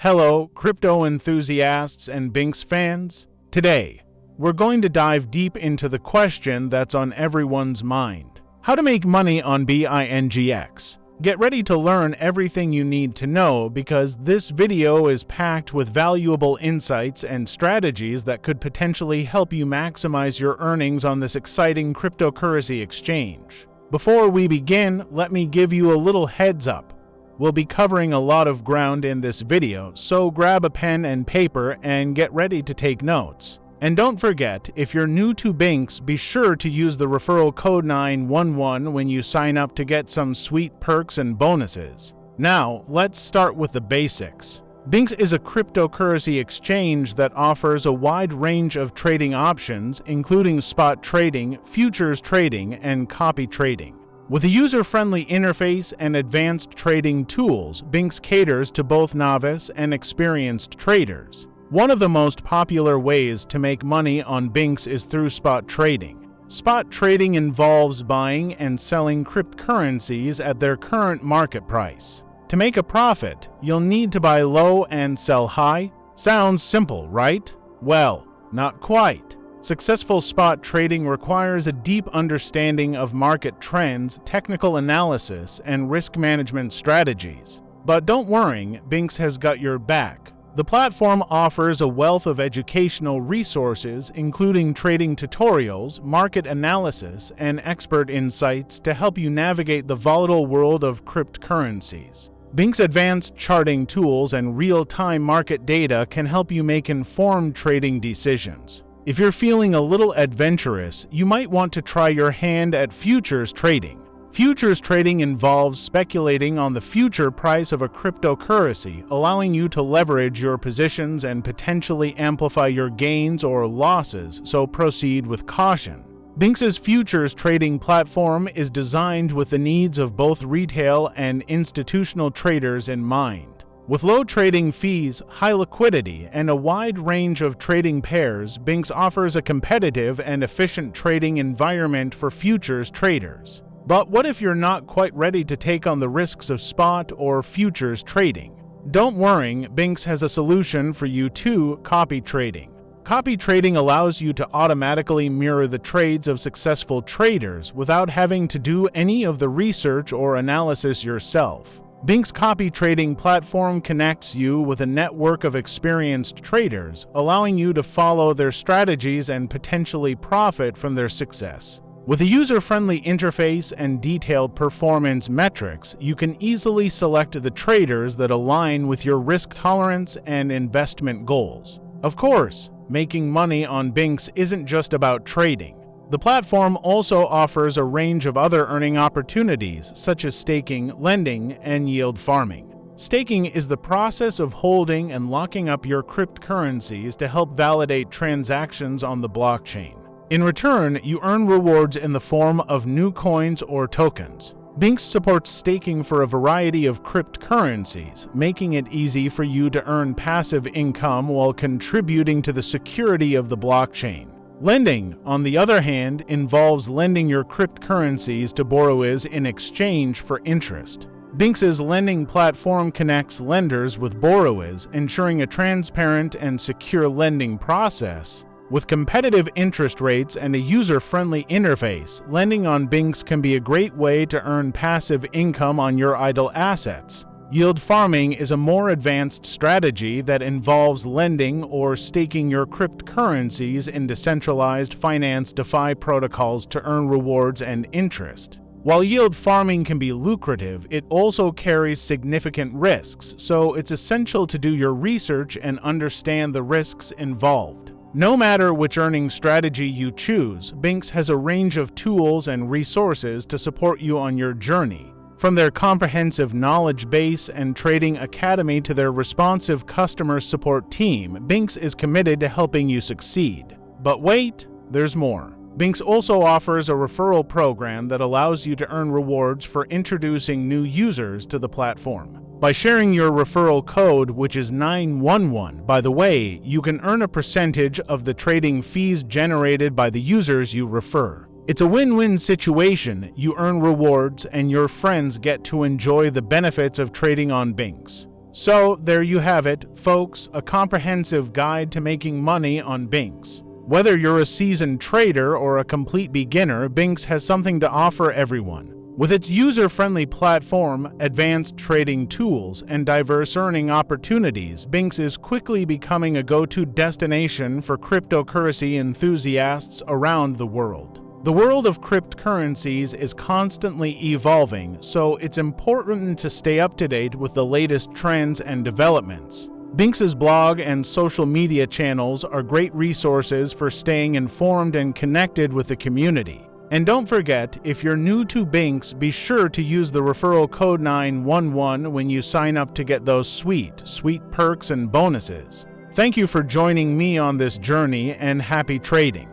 Hello, crypto enthusiasts and Bingx fans. Today, we're going to dive deep into the question that's on everyone's mind: how to make money on Bingx. Get ready to learn everything you need to know because this video is packed with valuable insights and strategies that could potentially help you maximize your earnings on this exciting cryptocurrency exchange. Before we begin, let me give you a little heads up. We'll be covering a lot of ground in this video, so grab a pen and paper and get ready to take notes. And don't forget, if you're new to Bingx, be sure to use the referral code 911 when you sign up to get some sweet perks and bonuses. Now, let's start with the basics. Bingx is a cryptocurrency exchange that offers a wide range of trading options, including spot trading, futures trading, and copy trading. With a user-friendly interface and advanced trading tools, Bingx caters to both novice and experienced traders. One of the most popular ways to make money on Bingx is through spot trading. Spot trading involves buying and selling cryptocurrencies at their current market price. To make a profit, you'll need to buy low and sell high. Sounds simple, right? Well, not quite. Successful spot trading requires a deep understanding of market trends, technical analysis, and risk management strategies. But don't worry, Bingx has got your back. The platform offers a wealth of educational resources, including trading tutorials, market analysis, and expert insights to help you navigate the volatile world of cryptocurrencies. Bingx advanced charting tools and real-time market data can help you make informed trading decisions. If you're feeling a little adventurous, you might want to try your hand at futures trading. Futures trading involves speculating on the future price of a cryptocurrency, allowing you to leverage your positions and potentially amplify your gains or losses, so proceed with caution. Bingx's futures trading platform is designed with the needs of both retail and institutional traders in mind. With low trading fees, high liquidity, and a wide range of trading pairs, Bingx offers a competitive and efficient trading environment for futures traders. But what if you're not quite ready to take on the risks of spot or futures trading? Don't worry, Bingx has a solution for you too: copy trading. Copy trading allows you to automatically mirror the trades of successful traders without having to do any of the research or analysis yourself. Bingx copy trading platform connects you with a network of experienced traders, allowing you to follow their strategies and potentially profit from their success. With a user-friendly interface and detailed performance metrics, you can easily select the traders that align with your risk tolerance and investment goals. Of course, making money on Bingx isn't just about trading. The platform also offers a range of other earning opportunities, such as staking, lending, and yield farming. Staking is the process of holding and locking up your cryptocurrencies to help validate transactions on the blockchain. In return, you earn rewards in the form of new coins or tokens. Bingx supports staking for a variety of cryptocurrencies, making it easy for you to earn passive income while contributing to the security of the blockchain. Lending, on the other hand, involves lending your cryptocurrencies to borrowers in exchange for interest. Bingx's lending platform connects lenders with borrowers, ensuring a transparent and secure lending process. With competitive interest rates and a user-friendly interface, lending on Bingx can be a great way to earn passive income on your idle assets. Yield farming is a more advanced strategy that involves lending or staking your cryptocurrencies in decentralized finance DeFi protocols to earn rewards and interest. While yield farming can be lucrative, it also carries significant risks, so it's essential to do your research and understand the risks involved. No matter which earning strategy you choose, Bingx has a range of tools and resources to support you on your journey. From their comprehensive knowledge base and trading academy to their responsive customer support team, Bingx is committed to helping you succeed. But wait, there's more. Bingx also offers a referral program that allows you to earn rewards for introducing new users to the platform. By sharing your referral code, which is 911, by the way, you can earn a percentage of the trading fees generated by the users you refer. It's a win-win situation. You earn rewards and your friends get to enjoy the benefits of trading on Bingx. So there you have it, folks, a comprehensive guide to making money on Bingx. Whether you're a seasoned trader or a complete beginner, Bingx has something to offer everyone. With its user-friendly platform, advanced trading tools, and diverse earning opportunities, Bingx is quickly becoming a go-to destination for cryptocurrency enthusiasts around the world. The world of cryptocurrencies is constantly evolving, so it's important to stay up to date with the latest trends and developments. Bingx's blog and social media channels are great resources for staying informed and connected with the community. And don't forget, if you're new to Bingx, be sure to use the referral code 911 when you sign up to get those sweet perks and bonuses. Thank you for joining me on this journey, and happy trading.